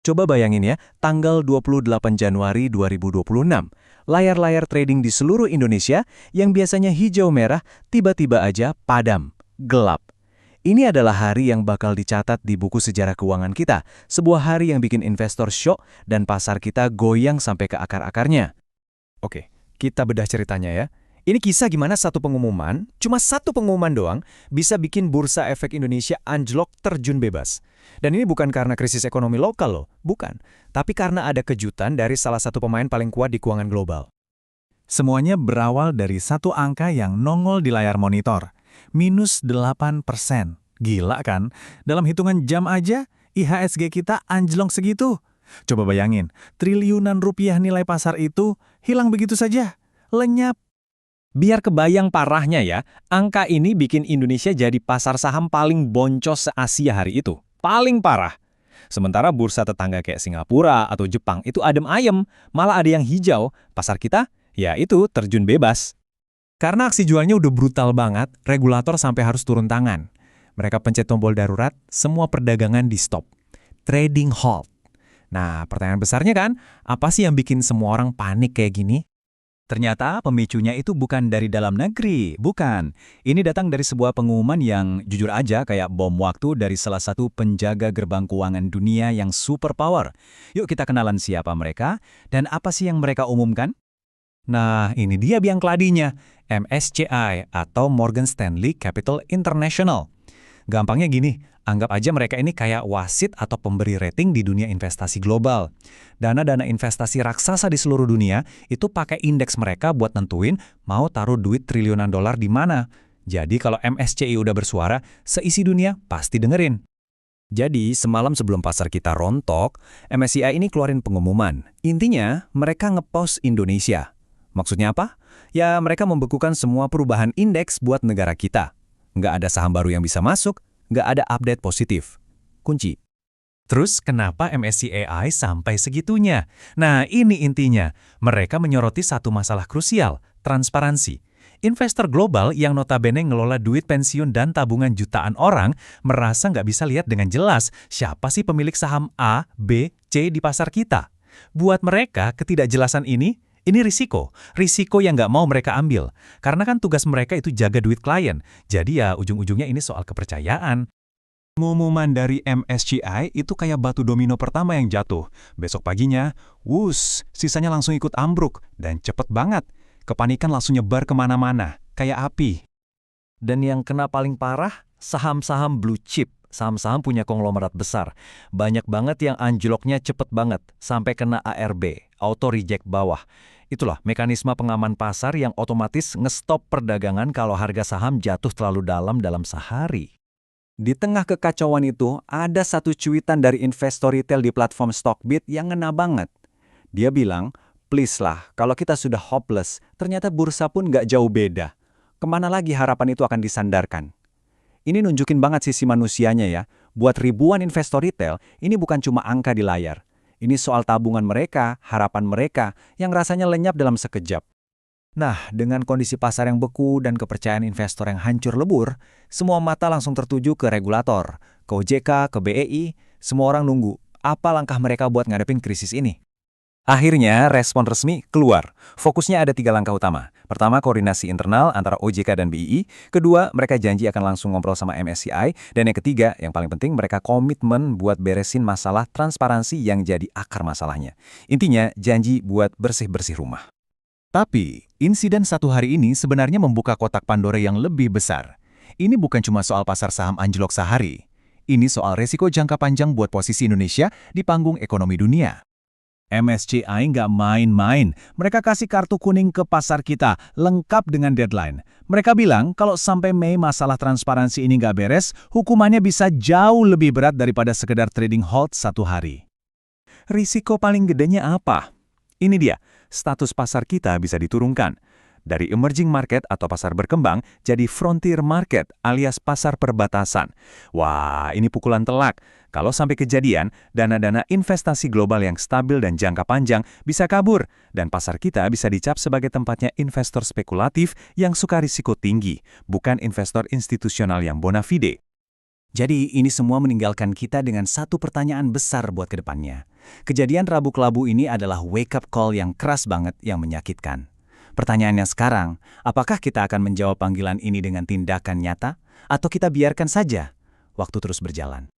Coba bayangin ya, tanggal 28 Januari 2026, layar-layar trading di seluruh Indonesia yang biasanya hijau-merah tiba-tiba aja padam, gelap. Ini adalah hari yang bakal dicatat di buku sejarah keuangan kita, sebuah hari yang bikin investor syok dan pasar kita goyang sampai ke akar-akarnya. Oke, kita bedah ceritanya ya. Ini kisah gimana cuma satu pengumuman doang, bisa bikin Bursa Efek Indonesia anjlok terjun bebas. Dan ini bukan karena krisis ekonomi lokal loh, bukan. Tapi karena ada kejutan dari salah satu pemain paling kuat di keuangan global. Semuanya berawal dari satu angka yang nongol di layar monitor. Minus 8%. Gila kan? Dalam hitungan jam aja, IHSG kita anjlok segitu. Coba bayangin, triliunan rupiah nilai pasar itu hilang begitu saja. Lenyap. Biar kebayang parahnya ya, angka ini bikin Indonesia jadi pasar saham paling boncos se-Asia hari itu. Paling parah. Sementara bursa tetangga kayak Singapura atau Jepang itu adem ayem, malah ada yang hijau. Pasar kita, ya itu terjun bebas. Karena aksi jualnya udah brutal banget, regulator sampai harus turun tangan. Mereka pencet tombol darurat, semua perdagangan di stop. Trading halt. Nah, pertanyaan besarnya kan, apa sih yang bikin semua orang panik kayak gini? Ternyata pemicunya itu bukan dari dalam negeri, bukan. Ini datang dari sebuah pengumuman yang jujur aja kayak bom waktu dari salah satu penjaga gerbang keuangan dunia yang super power. Yuk kita kenalan siapa mereka dan apa sih yang mereka umumkan? Nah, ini dia biang keladinya, MSCI atau Morgan Stanley Capital International. Gampangnya gini, anggap aja mereka ini kayak wasit atau pemberi rating di dunia investasi global. Dana-dana investasi raksasa di seluruh dunia itu pakai indeks mereka buat nentuin mau taruh duit triliunan dolar di mana. Jadi kalau MSCI udah bersuara, seisi dunia pasti dengerin. Jadi semalam sebelum pasar kita rontok, MSCI ini keluarin pengumuman. Intinya mereka ngepost Indonesia. Maksudnya apa? Ya mereka membekukan semua perubahan indeks buat negara kita. Nggak ada saham baru yang bisa masuk, nggak ada update positif. Kunci. Terus kenapa MSCI sampai segitunya? Nah, ini intinya. Mereka menyoroti satu masalah krusial, transparansi. Investor global yang notabene ngelola duit pensiun dan tabungan jutaan orang merasa nggak bisa lihat dengan jelas siapa sih pemilik saham A, B, C di pasar kita. Buat mereka, ketidakjelasan ini risiko yang nggak mau mereka ambil. Karena kan tugas mereka itu jaga duit klien. Jadi ya ujung-ujungnya ini soal kepercayaan. Pengumuman dari MSCI itu kayak batu domino pertama yang jatuh. Besok paginya, sisanya langsung ikut ambruk. Dan cepet banget. Kepanikan langsung nyebar kemana-mana, kayak api. Dan yang kena paling parah, saham-saham blue chip. Saham-saham punya konglomerat besar. Banyak banget yang anjloknya cepet banget, sampai kena ARB, auto reject bawah. Itulah mekanisme pengaman pasar yang otomatis ngestop perdagangan kalau harga saham jatuh terlalu dalam sehari. Di tengah kekacauan itu, ada satu cuitan dari investor retail di platform Stockbit yang ngena banget. Dia bilang, please lah, kalau kita sudah hopeless, ternyata bursa pun nggak jauh beda. Kemana lagi harapan itu akan disandarkan? Ini nunjukin banget sisi manusianya ya. Buat ribuan investor retail, ini bukan cuma angka di layar. Ini soal tabungan mereka, harapan mereka, yang rasanya lenyap dalam sekejap. Nah, dengan kondisi pasar yang beku dan kepercayaan investor yang hancur lebur, semua mata langsung tertuju ke regulator, ke OJK, ke BEI, semua orang nunggu apa langkah mereka buat ngadepin krisis ini. Akhirnya, respon resmi keluar. Fokusnya ada 3 langkah utama. Pertama, koordinasi internal antara OJK dan BEI. Kedua, mereka janji akan langsung ngobrol sama MSCI. Dan yang ketiga, yang paling penting, mereka komitmen buat beresin masalah transparansi yang jadi akar masalahnya. Intinya, janji buat bersih-bersih rumah. Tapi, insiden satu hari ini sebenarnya membuka kotak Pandora yang lebih besar. Ini bukan cuma soal pasar saham anjlok sehari. Ini soal resiko jangka panjang buat posisi Indonesia di panggung ekonomi dunia. MSCI nggak main-main. Mereka kasih kartu kuning ke pasar kita, lengkap dengan deadline. Mereka bilang kalau sampai Mei masalah transparansi ini nggak beres, hukumannya bisa jauh lebih berat daripada sekedar trading halt satu hari. Risiko paling gedenya apa? Ini dia, status pasar kita bisa diturunkan. Dari emerging market atau pasar berkembang jadi frontier market alias pasar perbatasan. Wah, ini pukulan telak. Kalau sampai kejadian, dana-dana investasi global yang stabil dan jangka panjang bisa kabur, dan pasar kita bisa dicap sebagai tempatnya investor spekulatif yang suka risiko tinggi, bukan investor institusional yang bona fide. Jadi ini semua meninggalkan kita dengan satu pertanyaan besar buat ke depannya. Kejadian Rabu Kelabu ini adalah wake-up call yang keras banget yang menyakitkan. Pertanyaannya sekarang, apakah kita akan menjawab panggilan ini dengan tindakan nyata, atau kita biarkan saja waktu terus berjalan?